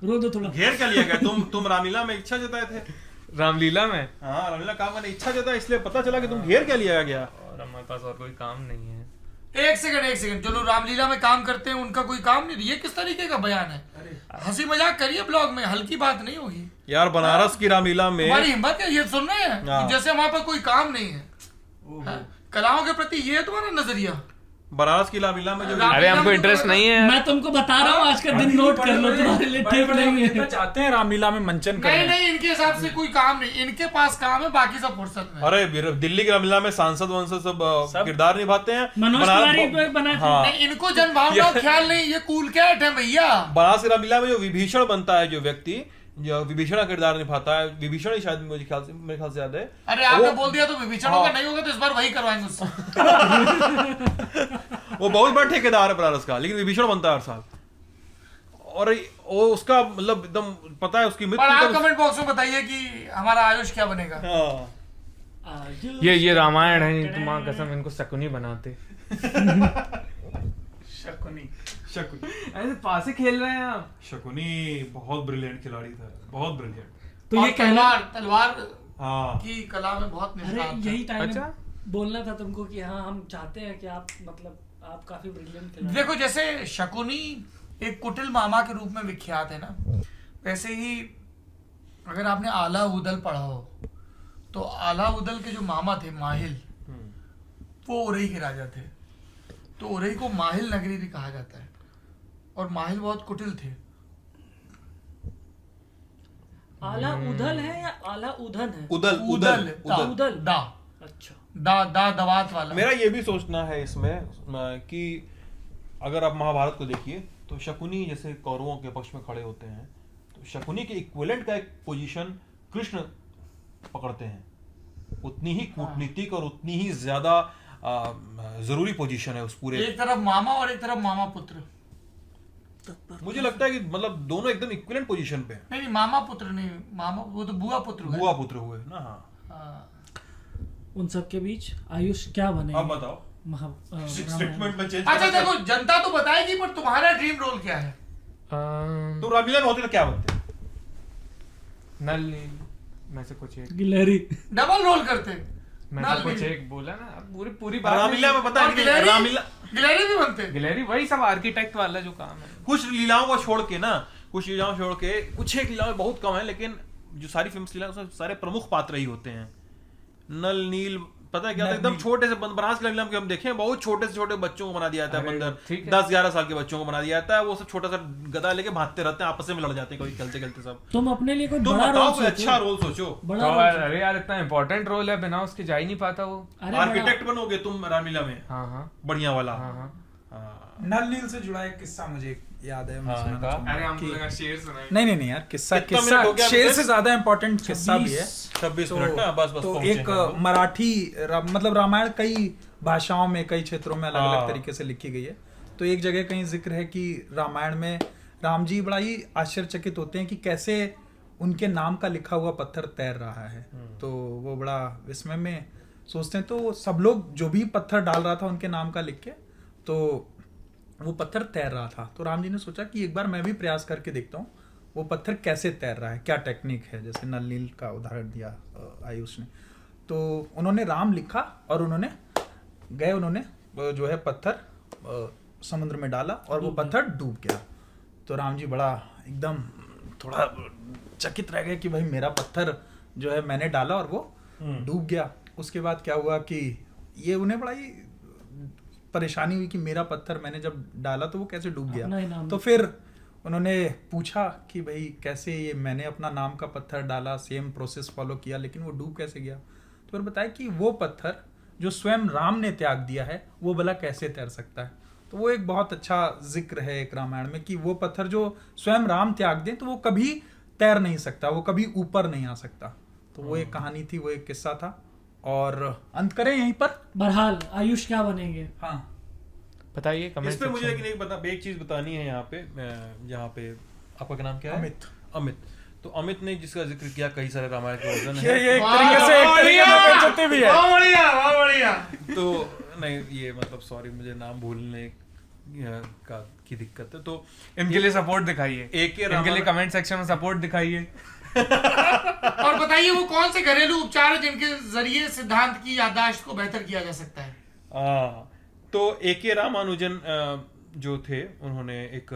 रो दो थोड़ा। घेर क्या लिया गया? तुम रामलीला में इच्छा जताए थे। रामलीला में हाँ रामलीला काम करने इच्छा जताया, इसलिए पता चला कि तुम घेर क्या लिया गया। और हमारे पास और कोई काम नहीं है। एक सेकंड जो लोग रामलीला में काम करते हैं उनका कोई काम नहीं, ये किस तरीके का बयान है? हंसी मजाक करिए ब्लॉग में, हल्की बात नहीं होगी यार बनारस की रामलीला में हमारी हिम्मत है, ये सुन रहे हैं हाँ। कि जैसे हमारे पास कोई काम नहीं है। हाँ, कलाओं के प्रति ये है तुम्हारा नजरिया। बनारस की रामलीला में जो अरे हमको इंटरेस्ट नहीं है। मैं तुमको बता रहा हूँ, आज का दिन नोट कर लो, तुम्हारे लिए ठीक नहीं है। चाहते हैं रामलीला में मंचन करें। नहीं इनके हिसाब से कोई काम नहीं, इनके पास काम है, बाकी सब फुर्सत में। अरे दिल्ली की रामलीला में सांसद वंसद सब किरदार निभाते हैं। मनोज तिवारी बना थे। हाँ नहीं, इनको जनभावना का ख्याल नहीं, ये कूल कैट है भैया। बनारस की रामलीला में जो विभीषण बनता है, जो व्यक्ति जो विभीषण का किरदार निभाता है, विभीषण ही शायद मेरे ख्याल से याद है। अरे आपने बोल दिया तो विभीषण होगा, नहीं होगा तो इस बार वही करवाएंगे उससे। वो बहुत बड़ा ठेकेदार है बनारस का, लेकिन विभीषण बनता है हर साल। और वो उसका मतलब एकदम पता है उसकी और आप कमेंट बॉक्स में बताइए कि हमारा आयुष क्या बनेगा। ये रामायण है, तो माँ कसम इनको शकुनी बनाते। शकुनी ऐसे पासे खेल रहे हैं आप। शकुनी बहुत ब्रिलियंट खिलाड़ी था, बहुत ब्रिलियंट। तो ये कहना तलवार हाँ की कला में बहुत अरे निष्णात था। यही टाइम अच्छा? बोलना था तुमको कि हाँ हम चाहते हैं कि आप मतलब आप काफी ब्रिलियंट खिलाड़ी। देखो जैसे शकुनी एक कुटिल मामा के रूप में विख्यात है ना, वैसे ही अगर आपने आला उदल पढ़ा हो तो आला उदल के जो मामा थे माहिल, वो उरई के राजा थे। तो उरई को माहिल नगरी भी कहा जाता है, और माहिल बहुत कुटिल थे। आला उदल है या आला उधन है? उदल उदल उदल दा अच्छा। दवात वाला। मेरा ये भी सोचना है इसमें कि अगर आप महाभारत को देखिए तो शकुनी जैसे कौरवों के पक्ष में खड़े होते हैं, तो शकुनी के इक्विवेलेंट का एक पोजीशन कृष्ण पकड़ते हैं। उतनी ही कूटनीतिक और उतनी ही ज्यादा जरूरी पोजीशन है उस पूरे। एक तरफ मामा और एक तरफ मामा पुत्र। मुझे लगता है कि मतलब दोनों एकदम इक्विवेलेंट पोजीशन पे हैं। नहीं मामा पुत्र नहीं, मामा वो तो बुआ पुत्र हुए। बुआ पुत्र हुए ना। हाँ। उन सब के बीच आयुष क्या बने? अब बताओ स्टेटमेंट में चेंज। अच्छा देखो, जनता तो बताएगी, पर तुम्हारा ड्रीम रोल क्या है? तुम रामलीला में होते तो क्या बनते? नल नील में से कुछ एक, गिलहरी। डबल रोल करते। मैं नल तो कुछ नील। एक बोला ना, अब पूरी बात रामलीला में पता और है कि गिलहरी? रामलीला गिलहरी भी बनते। गिलहरी वही सब आर्किटेक्ट वाला जो काम है। कुछ लीलाओं को छोड़ के ना, कुछ लीलाओं छोड़ के, कुछ एक लीलाओं में बहुत कम है, लेकिन जो सारी फिल्म लीला उसमें सारे प्रमुख पात्र ही होते हैं। नल नील पता है क्या था, एकदम छोटे से बनारस की लीला में हम देखें बहुत छोटे से छोटे बच्चों को बना दिया जाता है। अरे, बंदर ठीक है। 10-11 साल के बच्चों को बना दिया जाता है। वो सब छोटा सा गदा लेके भागते रहते हैं, आपस में लड़ जाते हैं कभी खेलते खेलते सब। तुम अपने लिए कोई तुम बड़ा बताओ रोल कोई अच्छा सोचो। रोल सोचो। बड़ा तो रोल अरे यार इतना इंपॉर्टेंट रोल है, बिना उसके जा ही नहीं पाता वो। अरे आर्किटेक्ट बनोगे तुम रामलीला में, हाँ हाँ बढ़िया वाला। हाँ हाँ। नल नील से जुड़ा एक किस्सा मुझे याद है, मैं हाँ, सुनाना चाहूंगा अरे हम कि- लगा शेर सुनाए। नहीं यार, किस्सा कितना मिनट हो गया शेर मुझे? से ज्यादा इंपॉर्टेंट किस्सा भी है। 26 मिनट ना, बस तो पहुंचे एक हैं हम। मराठी मतलब रामायण कई भाषाओं में कई क्षेत्रों में अलग अलग हाँ। तरीके से लिखी गई है। तो एक जगह कहीं जिक्र है कि रामायण में राम जी बड़ा ही आश्चर्यचकित होते हैं कि कैसे उनके नाम का लिखा हुआ पत्थर तैर रहा है। तो वो बड़ा विस्मय में सोचते हैं। तो सब लोग जो भी पत्थर डाल रहा था उनके नाम का लिख के, तो वो पत्थर तैर रहा था। तो राम जी ने सोचा कि एक बार मैं भी प्रयास करके देखता हूँ वो पत्थर कैसे तैर रहा है, क्या टेक्निक है, जैसे नल नील का उदाहरण दिया आयुष ने। तो उन्होंने राम लिखा और उन्होंने जो है पत्थर समुद्र में डाला और वो पत्थर डूब गया। तो राम जी बड़ा एकदम थोड़ा चकित रह गए कि भाई मेरा पत्थर जो है मैंने डाला और वो डूब गया। उसके बाद क्या हुआ कि ये उन्हें बड़ा ही परेशानी हुई कि मेरा पत्थर मैंने जब डाला तो वो कैसे डूब अपना ही गया। नाम तो फिर उन्होंने पूछा कि भाई कैसे ये मैंने अपना नाम का पत्थर डाला, सेम प्रोसेस फॉलो किया, लेकिन वो डूब कैसे गया। तो फिर बताया कि वो पत्थर जो स्वयं राम ने त्याग दिया है वो भला कैसे तैर सकता है। तो वो एक बहुत अच्छा जिक्र है एक रामायण में कि वो पत्थर जो स्वयं राम त्याग दें तो वो कभी तैर नहीं सकता, वो कभी ऊपर नहीं आ सकता। तो वो एक कहानी थी, वो एक किस्सा था। और अंत करें यहीं पर। बहरहाल आयुष क्या बनेंगे? हाँ बताइए कमेंट इस पे मुझे एक चीज बतानी है यहाँ पे, जहाँ पे आपका क्या नाम क्या है? अमित। तो अमित ने जिसका जिक्र किया कई सारे रामायण के वर्जन है। ये एक तरीके से बेइज्जती भी है। बहुत बढ़िया। तो नहीं ये मतलब सॉरी मुझे नाम भूलने की दिक्कत है। तो इनके लिए सपोर्ट दिखाइए, इनके लिए कमेंट सेक्शन में सपोर्ट दिखाइए। और बताइए वो कौन से घरेलू उपचार है जिनके जरिए सिद्धांत की याददाश्त को बेहतर किया जा सकता है? तो A.K. रामानुजन जो थे उन्होंने एक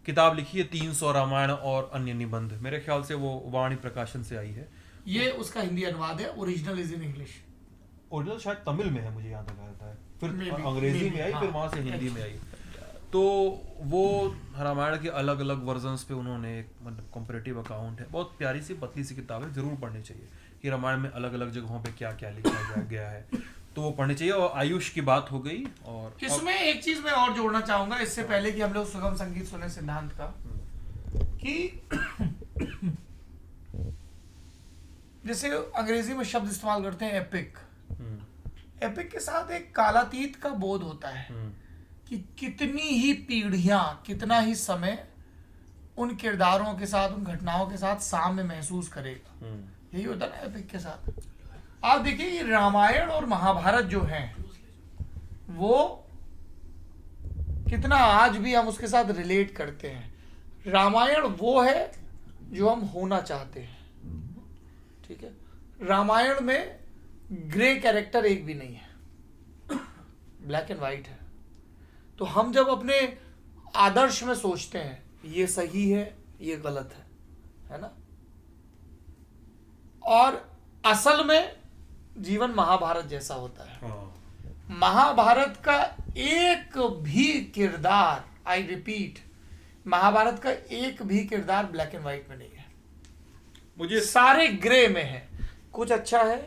किताब लिखी है 300 रामायण और अन्य निबंध। मेरे ख्याल से वो वाणी प्रकाशन से आई है। ये उसका हिंदी अनुवाद है, original is in English. Original शायद तमिल में है, मुझे याद आता है, फिर Maybe, अंग्रेजी में आई, हाँ। फिर वहां से हिंदी में आई। तो वो रामायण के अलग अलग वर्जन्स पे उन्होंने एक मतलब कंपैरेटिव अकाउंट है। बहुत प्यारी सी पतली सी किताब है, जरूर पढ़नी चाहिए कि रामायण में अलग अलग जगहों पे क्या क्या लिखा गया है। तो वो पढ़नी चाहिए। और आयुष की बात हो गई। और इसमें एक चीज मैं और जोड़ना चाहूंगा इससे पहले कि हम लोग सुगम संगीत सुने सिद्धांत का, कि जैसे अंग्रेजी में शब्द इस्तेमाल करते हैं एपिक। एपिक के साथ एक कालातीत का बोध होता है कि कितनी ही पीढ़ियां, कितना ही समय उन किरदारों के साथ, उन घटनाओं के साथ साम्य महसूस करेगा। यही होता है ना एपिक के साथ। आप देखिए ये रामायण और महाभारत जो हैं वो कितना आज भी हम उसके साथ रिलेट करते हैं। रामायण वो है जो हम होना चाहते हैं, ठीक है। रामायण में ग्रे कैरेक्टर एक भी नहीं है, ब्लैक एंड व्हाइट है। तो हम जब अपने आदर्श में सोचते हैं ये सही है ये गलत है ना। और असल में जीवन महाभारत जैसा होता है। महाभारत का एक भी किरदार, आई रिपीट, महाभारत का एक भी किरदार ब्लैक एंड व्हाइट में नहीं है। मुझे सारे ग्रे में है, कुछ अच्छा है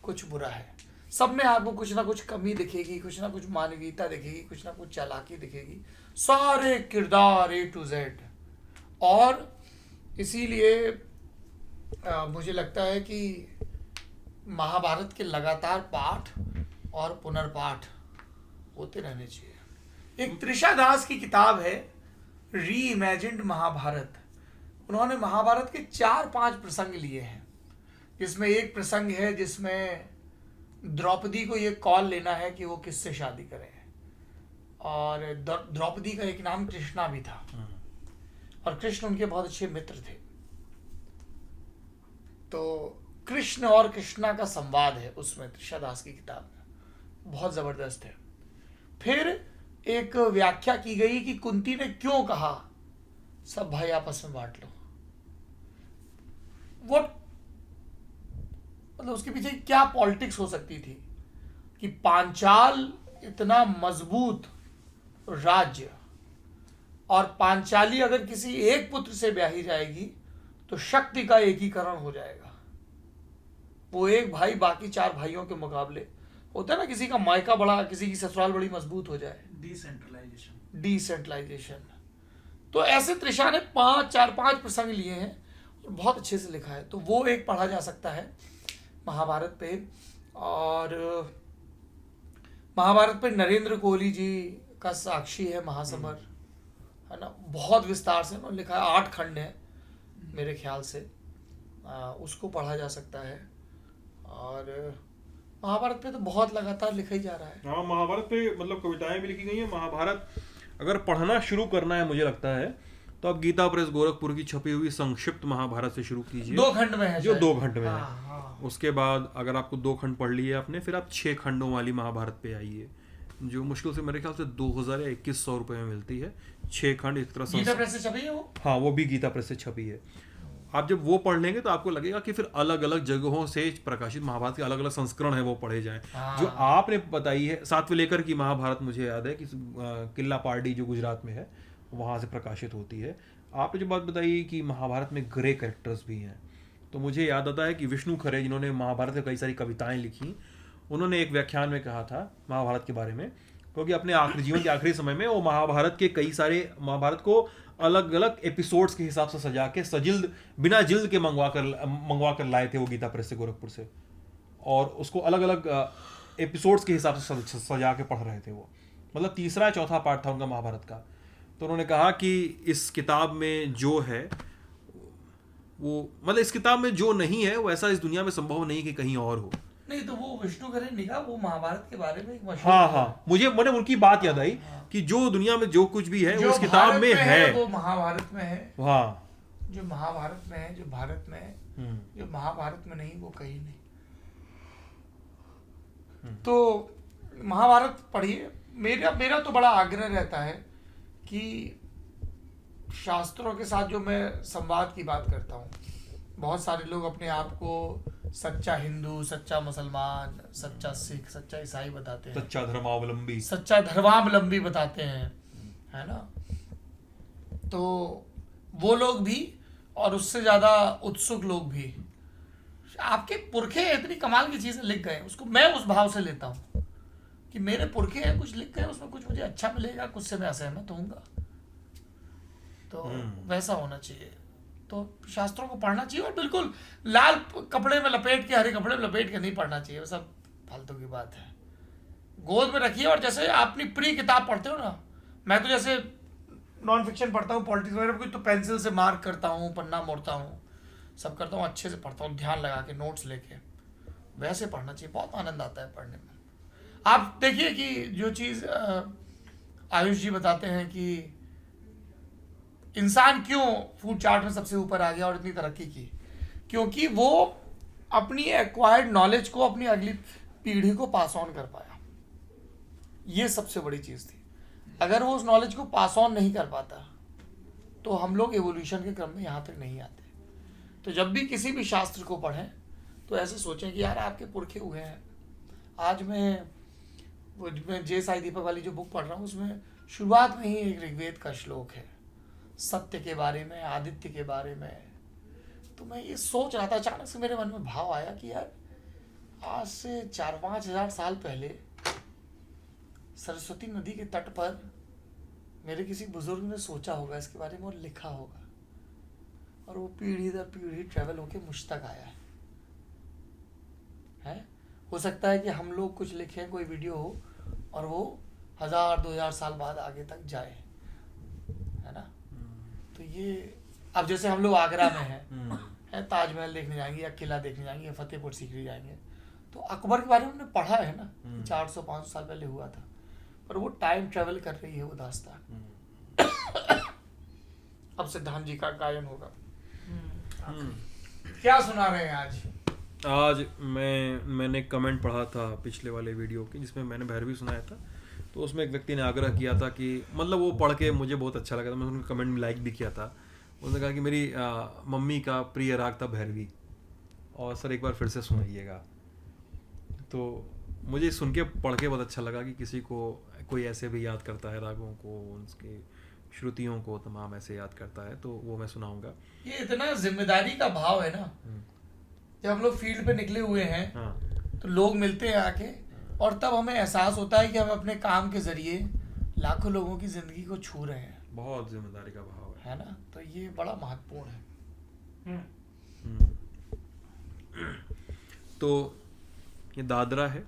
कुछ बुरा है। सब में आपको कुछ ना कुछ कमी दिखेगी, कुछ ना कुछ मानवीयता दिखेगी, कुछ ना कुछ चालाकी दिखेगी, सारे किरदार A to Z। और इसीलिए मुझे लगता है कि महाभारत के लगातार पाठ और पुनर्पाठ होते रहने चाहिए। एक त्रिशा दास की किताब है री इमेजिन्ड महाभारत। उन्होंने महाभारत के 4-5 प्रसंग लिए हैं, जिसमें एक प्रसंग है जिसमें द्रौपदी को ये कॉल लेना है कि वो किससे शादी करें, और द्रौपदी का एक नाम कृष्णा भी था, और कृष्ण उनके बहुत अच्छे मित्र थे। तो कृष्ण और कृष्णा का संवाद है उसमें, त्रिशा दास की किताब में, बहुत जबरदस्त है। फिर एक व्याख्या की गई कि कुंती ने क्यों कहा सब भाई आपस में बांट लो। वो मतलब उसके पीछे क्या पॉलिटिक्स हो सकती थी कि पांचाल इतना मजबूत राज्य, और पांचाली अगर किसी एक पुत्र से ब्याही जाएगी तो शक्ति का एकीकरण हो जाएगा। वो एक भाई बाकी 4 भाइयों के मुकाबले होता है ना, किसी का मायका बड़ा, किसी की ससुराल बड़ी मजबूत हो जाए, डिसेंट्रलाइजेशन। तो ऐसे त्रिशा ने 4-5 प्रसंग लिए हैं और बहुत अच्छे से लिखा है, तो वो एक पढ़ा जा सकता है महाभारत पे। और महाभारत पे नरेंद्र कोहली जी का साक्षी है महासमर, है ना, बहुत विस्तार से उन्होंने लिखा है, 8 खंड है मेरे ख्याल से, उसको पढ़ा जा सकता है। और महाभारत पे तो बहुत लगातार लिखा ही जा रहा है। हाँ, महाभारत पे मतलब कविताएं भी लिखी गई हैं। महाभारत अगर पढ़ना शुरू करना है मुझे लगता है तो आप गीता प्रेस गोरखपुर की छपी हुई संक्षिप्त महाभारत से शुरू कीजिए, 2 खंड में है, जो 2 खंड में है। हाँ। उसके बाद अगर आपको 2 खंड पढ़ लिए आपने, फिर आप 6 खंडों वाली महाभारत पे आइए, जो मुश्किल से मेरे ख्याल से 2000 या 2100 रुपए में मिलती है। 6 खंड इस तरह गीता प्रेस से छपी है वो। हाँ, वो भी गीता प्रेस से छपी है। आप जब वो पढ़ लेंगे तो आपको लगेगा कि फिर अलग अलग जगहों से प्रकाशित महाभारत के अलग अलग संस्करण है वो पढ़े जाएं। जो आपने बताई है 7वें लेकर की महाभारत, मुझे याद है कि किला पार्टी जो गुजरात में है वहाँ से प्रकाशित होती है। आपने जो बात बताई कि महाभारत में ग्रे कैरेक्टर्स भी हैं, तो मुझे याद आता है कि विष्णु खरे जिन्होंने महाभारत में कई सारी कविताएं लिखी, उन्होंने एक व्याख्यान में कहा था महाभारत के बारे में, क्योंकि अपने आखिरी जीवन के आखिरी समय में वो महाभारत के कई सारे महाभारत को अलग अलग एपिसोड्स के हिसाब से सजा के सजिल्द बिना जिल्द के मंगवा कर लाए थे वो गीता प्रेस से गोरखपुर से, और उसको अलग अलग एपिसोड्स के हिसाब से सजा के पढ़ रहे थे वो। मतलब 3-4 पार्ट था उनका महाभारत का। तो उन्होंने कहा कि इस किताब में जो है वो, मतलब इस किताब में जो नहीं है वो ऐसा इस दुनिया में संभव नहीं कि कहीं और हो। नहीं तो वो विष्णु खरे ने कहा वो महाभारत के बारे में एक मशहूर, हाँ, मुझे उनकी बात याद आई कि जो दुनिया में जो कुछ भी है वो इस किताब में है, वो महाभारत में है। हाँ, जो महाभारत में है, जो भारत में है, जो महाभारत में नहीं वो कहीं नहीं। तो महाभारत पढ़िए। मेरा तो बड़ा आग्रह रहता है कि शास्त्रों के साथ जो मैं संवाद की बात करता हूँ, बहुत सारे लोग अपने आप को सच्चा हिंदू, सच्चा मुसलमान, सच्चा सिख, सच्चा ईसाई बताते हैं, सच्चा धर्मावलंबी बताते हैं, है ना। तो वो लोग भी और उससे ज्यादा उत्सुक लोग भी, आपके पुरखे इतनी कमाल की चीजें लिख गए, उसको मैं उस भाव से लेता हूँ कि मेरे पुरखे हैं, कुछ लिख गए, उसमें कुछ मुझे अच्छा मिलेगा, कुछ से मैं असहमत होऊंगा। तो वैसा होना चाहिए। तो शास्त्रों को पढ़ना चाहिए, और बिल्कुल लाल कपड़े में लपेट के, हरे कपड़े में लपेट के नहीं पढ़ना चाहिए, वो सब फालतू की बात है। गोद में रखिए, और जैसे आप अपनी प्री किताब पढ़ते हो ना, मैं तो जैसे नॉन फिक्शन पढ़ता हूँ, पॉलिटिक्स वगैरह कुछ, तो पेंसिल से मार्क करता हूँ, पन्ना मोड़ता हूँ, सब करता हूँ, अच्छे से पढ़ता हूँ, ध्यान लगा के, नोट्स लेके। वैसे पढ़ना चाहिए, बहुत आनंद आता है पढ़ने में। आप देखिए कि जो चीज़ आयुष जी बताते हैं कि इंसान क्यों फूड चार्ट में सबसे ऊपर आ गया और इतनी तरक्की की, क्योंकि वो अपनी एक्वायर्ड नॉलेज को अपनी अगली पीढ़ी को पास ऑन कर पाया। ये सबसे बड़ी चीज़ थी। अगर वो उस नॉलेज को पास ऑन नहीं कर पाता तो हम लोग एवोल्यूशन के क्रम में यहाँ तक नहीं आते। तो जब भी किसी भी शास्त्र को पढ़ें तो ऐसे सोचें कि यार आपके पुरखे हुए हैं। आज मैं जे साई दीपक वाली जो बुक पढ़ रहा हूँ, उसमें शुरुआत में ही एक ऋग्वेद का श्लोक है सत्य के बारे में, आदित्य के बारे में। तो मैं ये सोच रहा था, अचानक से मेरे मन में भाव आया कि यार आज से 4-5 हजार साल पहले सरस्वती नदी के तट पर मेरे किसी बुजुर्ग ने सोचा होगा इसके बारे में और लिखा होगा, और वो पीढ़ी दर पीढ़ी ट्रेवल होके मुझ तक आया है। हो सकता है कि हम लोग कुछ लिखें, कोई वीडियो हो और वो 1000-2000 साल बाद आगे तक जाए, है ना। तो ये अब जैसे हम लोग आगरा में हैं, ताजमहल देखने जाएंगे या किला देखने जाएंगे या फतेहपुर सीकरी जाएंगे, तो अकबर के बारे में हमने पढ़ा है ना, 400-500 साल पहले हुआ था, पर वो टाइम ट्रेवल कर रही है वो दास्तान। अब सिद्धांत जी का गायन होगा। क्या सुना रहे हैं आज? मैंने कमेंट पढ़ा था पिछले वाले वीडियो के जिसमें मैंने भैरवी सुनाया था, तो उसमें एक व्यक्ति ने आग्रह किया था कि मतलब वो पढ़ के मुझे बहुत अच्छा लगा था, मैंने उनका कमेंट में लाइक भी किया था। उन्होंने कहा कि मेरी मम्मी का प्रिय राग था भैरवी, और सर एक बार फिर से सुनाइएगा। तो मुझे सुन के पढ़ के बहुत अच्छा लगा कि किसी को कोई ऐसे भी याद करता है रागों को, उसके श्रुतियों को तमाम ऐसे याद करता है, तो वो मैं सुनाऊंगा। ये इतना जिम्मेदारी का भाव है ना, जब हम लोग फील्ड पे निकले हुए हैं तो लोग मिलते हैं आके, और तब हमें एहसास होता है कि हम अपने काम के जरिए लाखों लोगों की जिंदगी को छू रहे हैं। बहुत जिम्मेदारी का भाव है ना, तो ये बड़ा महत्वपूर्ण है। तो ये दादरा है।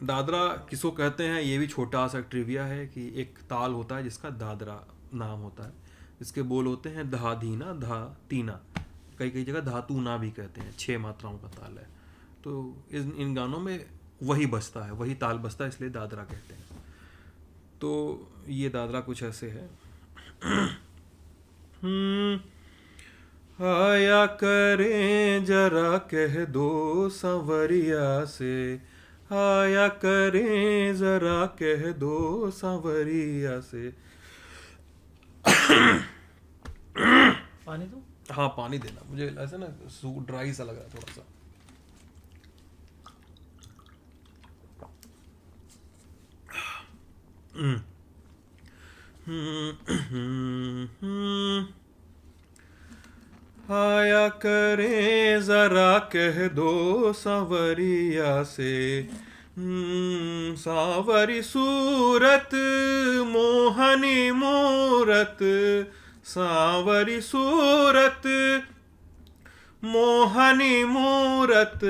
दादरा किसको कहते हैं, ये भी छोटा सा ट्रिविया है कि एक ताल होता है जिसका दादरा नाम होता है, इसके बोल होते हैं धा धीना धा तीना, कई कई जगह धातु भी कहते हैं, 6 मात्राओं का ताल है। तो इन गानों में वही बजता है, वही ताल बजता है, इसलिए दादरा कहते हैं। तो ये दादरा कुछ ऐसे है। आया करें जरा कह दो सांवरिया से, आया करें जरा कह दो सांवरिया से। पानी दो। हाँ पानी देना, मुझे ऐसा ना ड्राई सा लग रहा है थोड़ा सा। आया करें जरा कह दो सांवरिया से, सांवरी सूरत मोहनी मूरत, सांवरी सूरत मोहनी मूरत,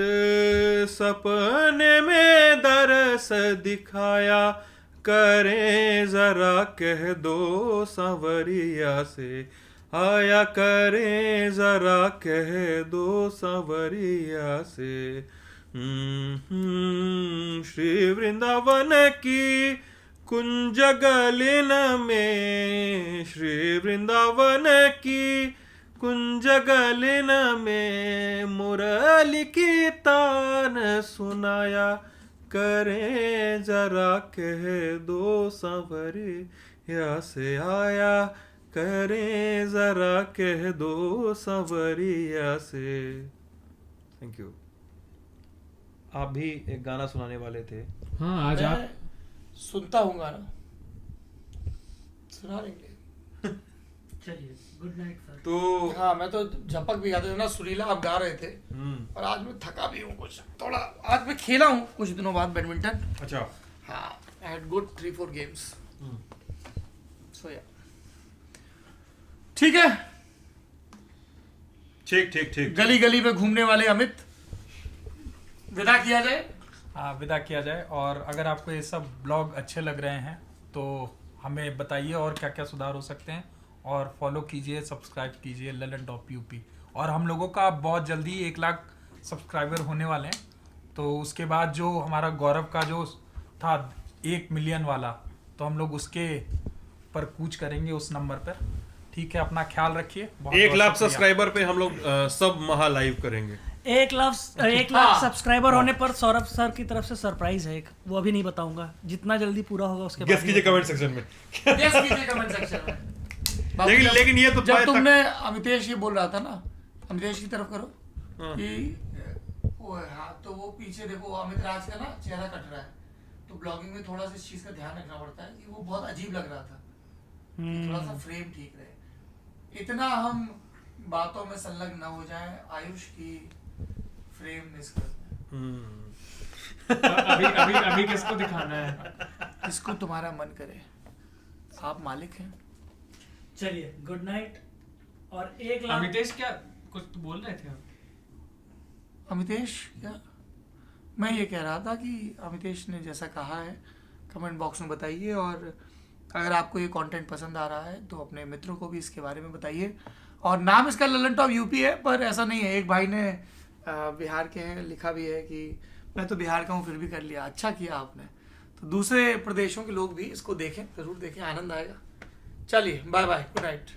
सपने में दरस दिखाया करें जरा कह दो सांवरिया से, आया करें जरा कह दो सांवरिया से। श्री वृंदावन की कुंज गलिन में, श्री वृंदावन की कुंज गलिन में, मुरली की तान सुनाया करें जरा कह दो सांवरिया से, आया करें जरा कह दो सांवरिया से। Thank you. आप भी एक गाना सुनाने वाले थे। हाँ आज आप सुनता हूँ गाना, सुना लेंगे। चलिए गुड नाइट सर। तो हाँ मैं तो झपक भी गाते ना, सुरीला आप गा रहे थे, और आज मैं थका भी हूँ कुछ थोड़ा। आज मैं खेला हूँ कुछ दिनों बाद बैडमिंटन। अच्छा। हाँ आई हैड गुड 3-4 गेम्स। सो या ठीक है। ठीक ठीक ठीक। गली गली में घूमने वाले अमित, विदा किया जाए। हाँ विदा किया जाए। और अगर आपको ये सब ब्लॉग अच्छे लग रहे हैं तो हमें बताइए और क्या क्या सुधार हो सकते हैं, और फॉलो कीजिए, सब्सक्राइब कीजिए ललन.यूपी। और हम लोगों का बहुत जल्दी 1 लाख सब्सक्राइबर होने वाले हैं, तो उसके बाद जो हमारा गौरव का जो था 1 मिलियन वाला, तो हम लोग उसके पर कूच करेंगे उस नंबर पर। ठीक है, अपना ख्याल रखिए। 1 लाख सब्सक्राइबर पे हम लोग सब महा लाइव करेंगे। 1 लाख सब्सक्राइबर होने पर सौरभ सर की तरफ से सरप्राइज है एक, वो अभी नहीं बताऊंगा, जितना जल्दी पूरा होगा उसके बाद गेस कीजिए कमेंट सेक्शन में। गेस कीजिए कमेंट सेक्शन में। लेकिन ये तो जब तुमने अमितेश ये बोल रहा था ना, अमितेश की तरफ करो कि वो हाँ, तो वो पीछे देखो अमित राज का ना चेहरा कट रहा है, तो ब्लॉगिंग में थोड़ा सा इस चीज का ध्यान रखना पड़ता है कि वो बहुत अजीब लग रहा था, थोड़ा सा फ्रेम ठीक रहे। इतना हम बातों में संलग्न न हो जाए, आयुष की फ्रेम फ्रेम मिस करते हैं। अभी अभी अभी किसको दिखाना है? जिसको तुम्हारा मन करे, आप मालिक हैं। चलिए गुड नाइट। और 1 लाख अमितेश क्या कुछ तो बोल रहे थे आप? अमितेश क्या, मैं ये कह रहा था कि अमितेश ने जैसा कहा है कमेंट बॉक्स में बताइए, और अगर आपको ये कंटेंट पसंद आ रहा है तो अपने मित्रों को भी इसके बारे में बताइए। और नाम इसका ललन टॉप यूपी है, पर ऐसा नहीं है। एक भाई ने बिहार के हैं, लिखा भी है कि मैं तो बिहार का हूँ फिर भी कर लिया। अच्छा किया आपने। तो दूसरे प्रदेशों के लोग भी इसको देखें, ज़रूर देखें, आनंद आएगा। चलिए बाय बाय, गुड नाइट।